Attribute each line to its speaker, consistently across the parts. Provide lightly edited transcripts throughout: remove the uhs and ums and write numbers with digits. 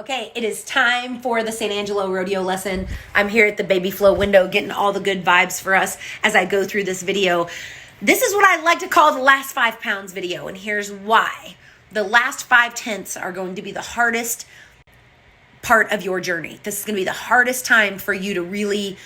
Speaker 1: Okay, it is time for the San Angelo rodeo lesson. I'm here at the Baby Flow window getting all the good vibes for us as I go through this video. This is what I like to call the last 5 pounds video, and here's why. The last 5/10 are going to be the hardest part of your journey. This is going to be the hardest time for you to really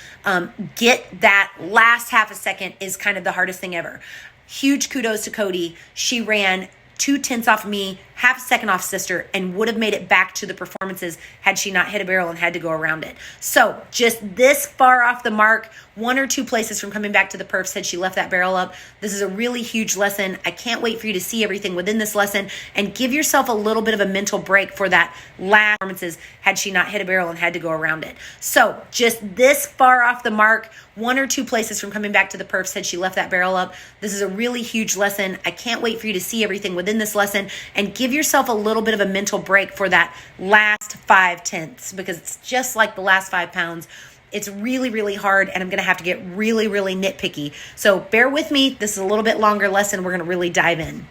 Speaker 1: get that last half a second is kind of the hardest thing ever. Huge kudos to Cody. She ran 2/10 off me, half a second off sister, and would have made it back to the performances had she not hit a barrel and had to go around it. So just this far off the mark, 1 or 2 places from coming back to the perfs had she left that barrel up. This is a really huge lesson. I can't wait for you to see everything within this lesson and give yourself a little bit of a mental break for that last performances had she not hit a barrel and had to go around it. So just this far off the mark, 1 or 2 places from coming back to the perfs had she left that barrel up. This is a really huge lesson. I can't wait for you to see everything within this lesson and give yourself a little bit of a mental break for that last 5/10 because it's just like the last 5 pounds. It's really, really hard, and I'm going to have to get really, really nitpicky. So bear with me. This is a little bit longer lesson. We're going to really dive in.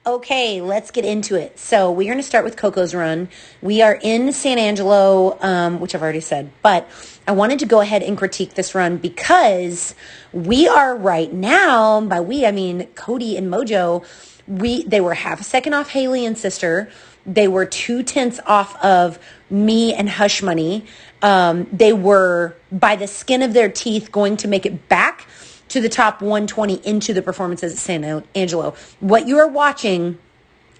Speaker 1: Okay, let's get into it. So we're going to start with Coco's run. We are in San Angelo, which I've already said, but I wanted to go ahead and critique this run because we are right now, by we, I mean Cody and Mojo, they were half a second off Haley and sister. They were 2/10 off of me and Hush Money. They were by the skin of their teeth going to make it back to the top 120 into the performances at San Angelo. What you are watching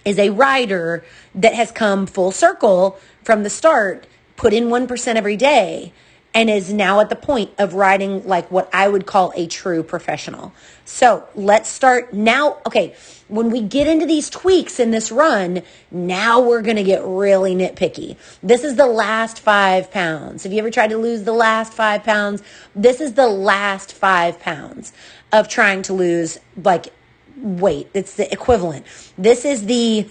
Speaker 1: is a rider that has come full circle from the start, put in 1% every day, and is now at the point of riding like what I would call a true professional. So let's start now. Okay, when we get into these tweaks in this run, now we're going to get really nitpicky. This is the last 5 pounds. Have you ever tried to lose the last 5 pounds? This is the last 5 pounds of trying to lose like weight. It's the equivalent. This is the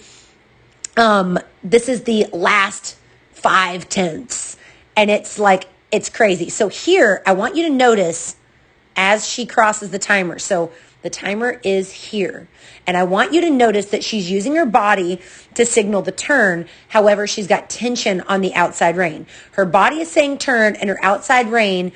Speaker 1: last 5/10. And it's like, it's crazy. So here, I want you to notice as she crosses the timer. So the timer is here. And I want you to notice that she's using her body to signal the turn. However, she's got tension on the outside rein. Her body is saying turn and her outside rein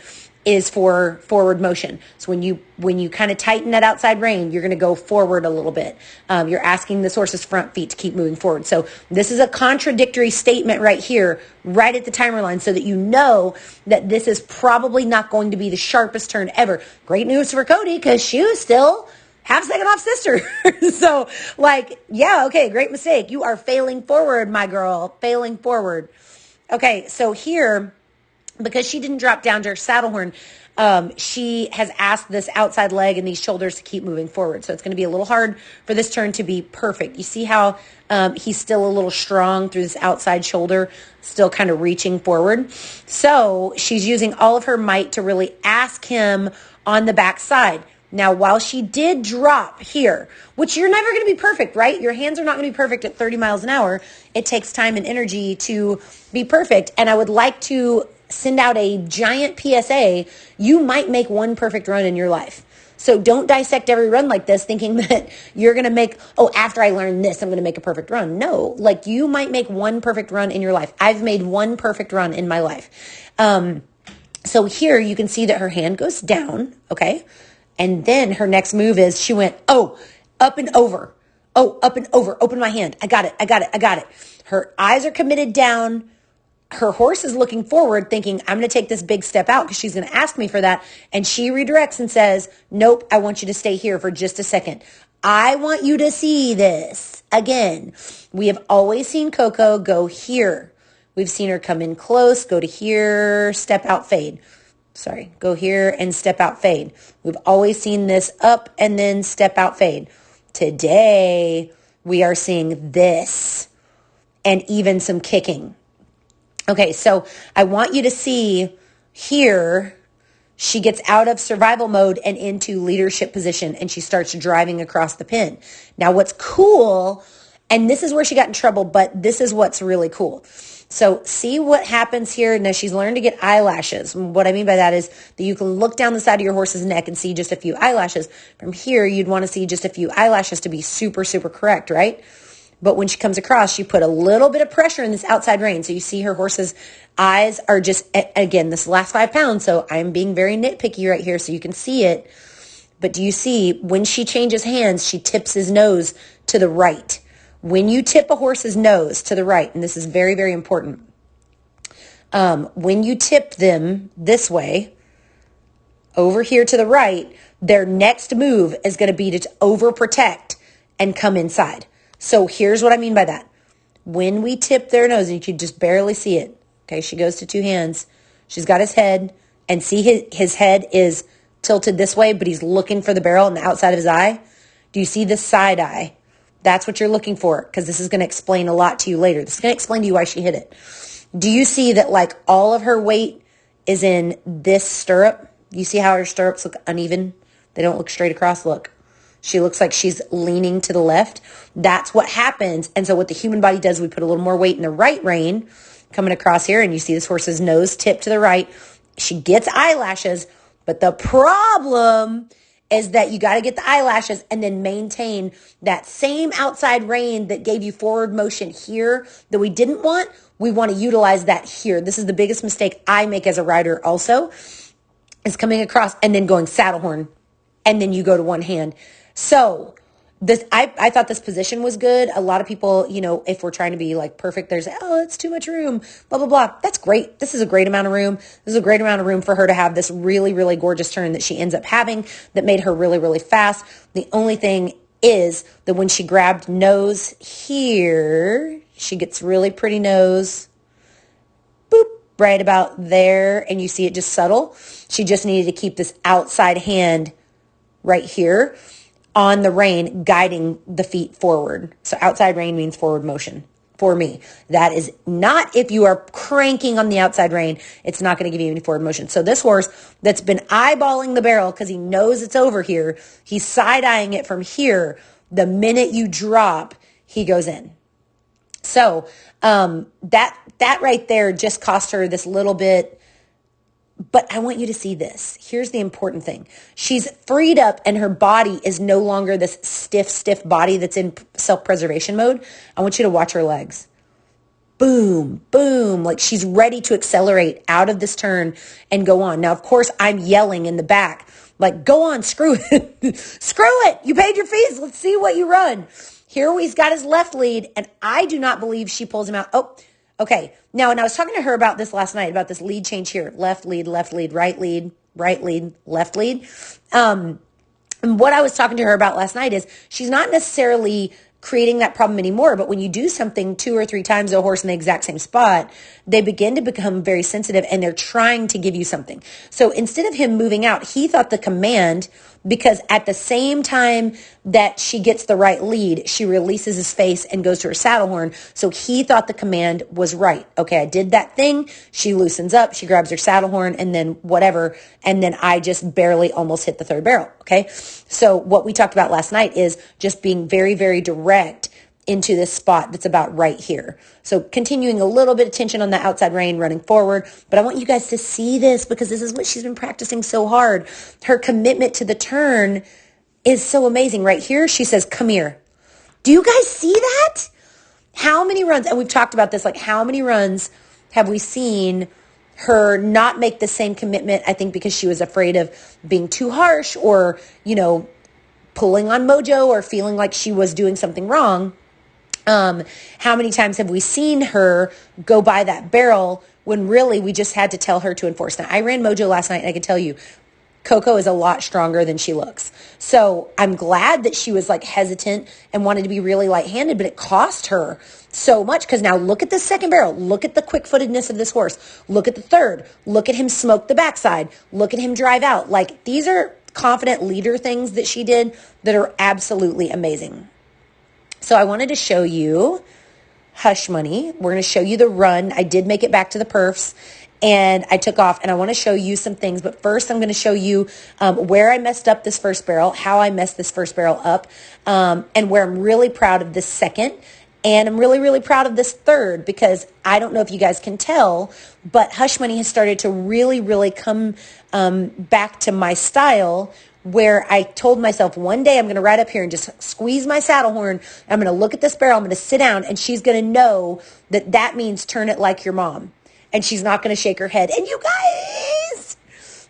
Speaker 1: is for forward motion. So when you kind of tighten that outside rein, you're going to go forward a little bit. You're asking this horse's front feet to keep moving forward. So this is a contradictory statement right here, right at the timer line, so that you know that this is probably not going to be the sharpest turn ever. Great news for Cody because she was still half second off sister. So like, yeah, okay, great mistake. You are failing forward, my girl, failing forward. Okay, so here, because she didn't drop down to her saddle horn, she has asked this outside leg and these shoulders to keep moving forward. So it's going to be a little hard for this turn to be perfect. You see how he's still a little strong through this outside shoulder, still kind of reaching forward. So she's using all of her might to really ask him on the back side. Now, while she did drop here, which you're never going to be perfect, right? Your hands are not going to be perfect at 30 miles an hour. It takes time and energy to be perfect. And I would like to send out a giant PSA. You might make one perfect run in your life. So don't dissect every run like this thinking that you're going to make, after I learn this, I'm going to make a perfect run. No, like you might make one perfect run in your life. I've made one perfect run in my life. So here you can see that her hand goes down, okay? And then her next move is she went, up and over. Up and over. Open my hand. I got it. Her eyes are committed down. Her horse is looking forward thinking, I'm going to take this big step out because she's going to ask me for that. And she redirects and says, nope, I want you to stay here for just a second. I want you to see this. Again, we have always seen Coco go here. We've seen her come in close, go to here, step out, fade. Go here and step out, fade. We've always seen this up and then step out, fade. Today, we are seeing this and even some kicking. Okay, so I want you to see here, she gets out of survival mode and into leadership position, and she starts driving across the pin. Now, what's cool, and this is where she got in trouble, but this is what's really cool. So see what happens here. Now she's learned to get eyelashes. What I mean by that is that you can look down the side of your horse's neck and see just a few eyelashes. From here, you'd want to see just a few eyelashes to be super, super correct, right? But when she comes across, she put a little bit of pressure in this outside rein. So you see her horse's eyes are just, again, this last 5 pounds. So I'm being very nitpicky right here so you can see it. But do you see when she changes hands, she tips his nose to the right. When you tip a horse's nose to the right, and this is very, very important, when you tip them this way, over here to the right, their next move is going to be to overprotect and come inside. So here's what I mean by that. When we tip their nose, and you can just barely see it, okay, she goes to 2 hands. She's got his head, and see his head is tilted this way, but he's looking for the barrel on the outside of his eye. Do you see the side eye? That's what you're looking for, because this is going to explain a lot to you later. This is going to explain to you why she hit it. Do you see that like all of her weight is in this stirrup? You see how her stirrups look uneven? They don't look straight across. Look. She looks like she's leaning to the left. That's what happens. And so what the human body does, we put a little more weight in the right rein coming across here. And you see this horse's nose tipped to the right. She gets eyelashes. But the problem is that you got to get the eyelashes and then maintain that same outside rein that gave you forward motion here that we didn't want. We want to utilize that here. This is the biggest mistake I make as a rider also, is coming across and then going saddle horn. And then you go to one hand. So this, I thought this position was good. A lot of people, you know, if we're trying to be like perfect, there's, oh, it's too much room, blah, blah, blah. That's great. This is a great amount of room. This is a great amount of room for her to have this really, really gorgeous turn that she ends up having that made her really, really fast. The only thing is that when she grabbed nose here, she gets really pretty nose, boop, right about there. And you see it just subtle. She just needed to keep this outside hand right here on the rein, guiding the feet forward. So outside rein means forward motion for me. That is not if you are cranking on the outside rein, it's not going to give you any forward motion. So this horse that's been eyeballing the barrel because he knows it's over here, he's side-eyeing it from here. The minute you drop, he goes in. So that right there just cost her this little bit. But I want you to see this. Here's the important thing. She's freed up and her body is no longer this stiff body that's in self-preservation mode. I want you to watch her legs. Boom, boom. Like she's ready to accelerate out of this turn and go on. Now, of course, I'm yelling in the back, like, go on, screw it. Screw it. You paid your fees. Let's see what you run. Here he's got his left lead, and I do not believe she pulls him out. Oh, okay. Now, and I was talking to her about this last night, about this lead change here. Left lead, right lead, left lead. And what I was talking to her about last night is she's not necessarily creating that problem anymore. But when you do something 2 or 3 times to a horse in the exact same spot, they begin to become very sensitive and they're trying to give you something. So instead of him moving out, he thought the command, because at the same time that she gets the right lead, she releases his face and goes to her saddle horn. So he thought the command was right. Okay, I did that thing. She loosens up. She grabs her saddle horn and then whatever. And then I just barely almost hit the third barrel. Okay, so what we talked about last night is just being very, very direct into this spot that's about right here. So continuing a little bit of tension on the outside rein, running forward. But I want you guys to see this because this is what she's been practicing so hard. Her commitment to the turn is so amazing. Right here, she says, come here. Do you guys see that? How many runs, and we've talked about this, like how many runs have we seen her not make the same commitment, I think because she was afraid of being too harsh or, you know, pulling on mojo or feeling like she was doing something wrong. How many times have we seen her go by that barrel when really we just had to tell her to enforce? Now, I ran mojo last night and I can tell you, Coco is a lot stronger than she looks. So I'm glad that she was like hesitant and wanted to be really light-handed, but it cost her so much because now look at the second barrel. Look at the quick-footedness of this horse. Look at the third. Look at him smoke the backside. Look at him drive out. Like these are confident leader things that she did that are absolutely amazing. So I wanted to show you Hush Money. We're going to show you the run. I did make it back to the perfs and I took off and I want to show you some things. But first I'm going to show you where I messed up this first barrel, how I messed this first barrel up, and where I'm really proud of this second. And I'm really, really proud of this third because I don't know if you guys can tell, but Hush Money has started to really, really come back to my style where I told myself one day I'm going to ride up here and just squeeze my saddle horn. I'm going to look at this barrel. I'm going to sit down, and she's going to know that that means turn it like your mom. And she's not going to shake her head. And you guys,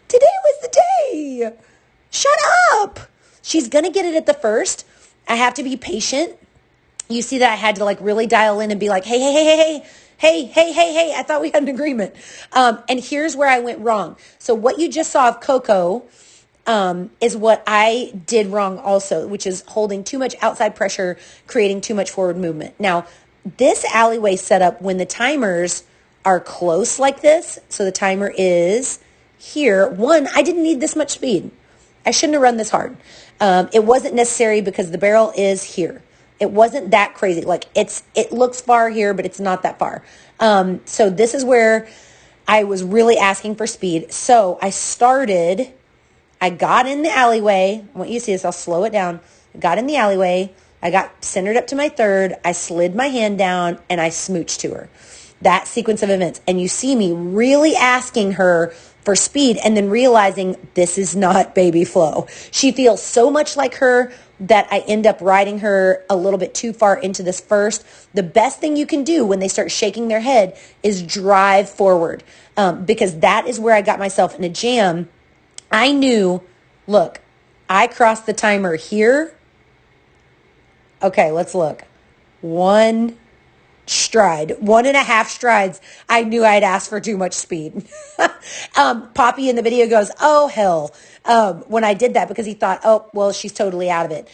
Speaker 1: today was the day. Shut up. She's going to get it at the first. I have to be patient. You see that I had to like really dial in and be like, hey, I thought we had an agreement. And here's where I went wrong. So what you just saw of Coco is what I did wrong also, which is holding too much outside pressure, creating too much forward movement. Now, this alleyway setup, when the timers are close like this, so the timer is here. One, I didn't need this much speed. I shouldn't have run this hard. It wasn't necessary because the barrel is here. It wasn't that crazy. Like it looks far here, but it's not that far. So this is where I was really asking for speed. So I got in the alleyway. I want you to see this. I'll slow it down. I got in the alleyway. I got centered up to my third. I slid my hand down and I smooched to her. That sequence of events. And you see me really asking her for speed and then realizing this is not baby Flo. She feels so much like her that I end up riding her a little bit too far into this first. The best thing you can do when they start shaking their head is drive forward, because that is where I got myself in a jam. I knew, look, I crossed the timer here. Okay, let's look. 1 stride, 1.5 strides. I knew I'd asked for too much speed. Poppy in the video goes, oh, hell, when I did that, because he thought, oh, well, she's totally out of it.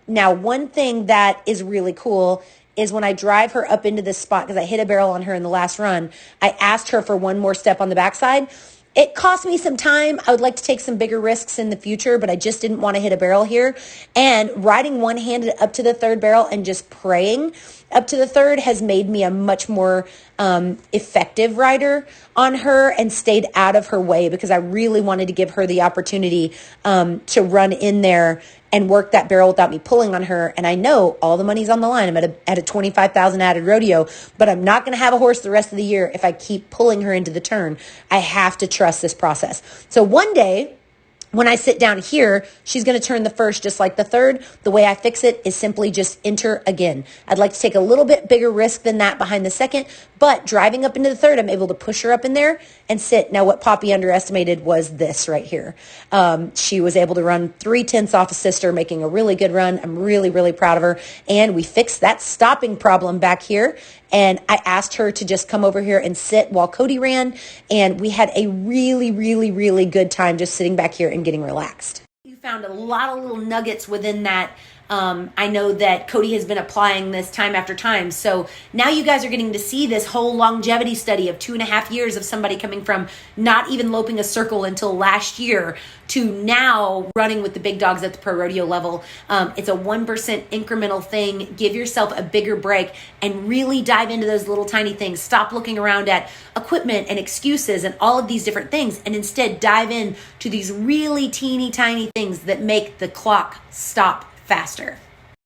Speaker 1: Now, one thing that is really cool is when I drive her up into this spot, because I hit a barrel on her in the last run, I asked her for one more step on the backside. It cost me some time. I would like to take some bigger risks in the future, but I just didn't want to hit a barrel here. And riding one-handed up to the third barrel and just praying up to the third has made me a much more effective rider on her and stayed out of her way, because I really wanted to give her the opportunity to run in there and work that barrel without me pulling on her. And I know all the money's on the line. I'm at a 25,000 added rodeo, but I'm not going to have a horse the rest of the year if I keep pulling her into the turn. I have to trust this process. So one day, when I sit down here, she's going to turn the first just like the third. The way I fix it is simply just enter again. I'd like to take a little bit bigger risk than that behind the second, but driving up into the third, I'm able to push her up in there and sit. Now, what Poppy underestimated was this right here. She was able to run 3/10 off a sister, making a really good run. I'm really, really proud of her. And we fixed that stopping problem back here. And I asked her to just come over here and sit while Cody ran. And we had a really, really, really good time just sitting back here and getting relaxed. You found a lot of little nuggets within that. I know that Cody has been applying this time after time. So now you guys are getting to see this whole longevity study of 2.5 years of somebody coming from not even loping a circle until last year to now running with the big dogs at the pro rodeo level. It's a 1% incremental thing. Give yourself a bigger break and really dive into those little tiny things. Stop looking around at equipment and excuses and all of these different things, and instead dive in to these really teeny tiny things that make the clock stop faster.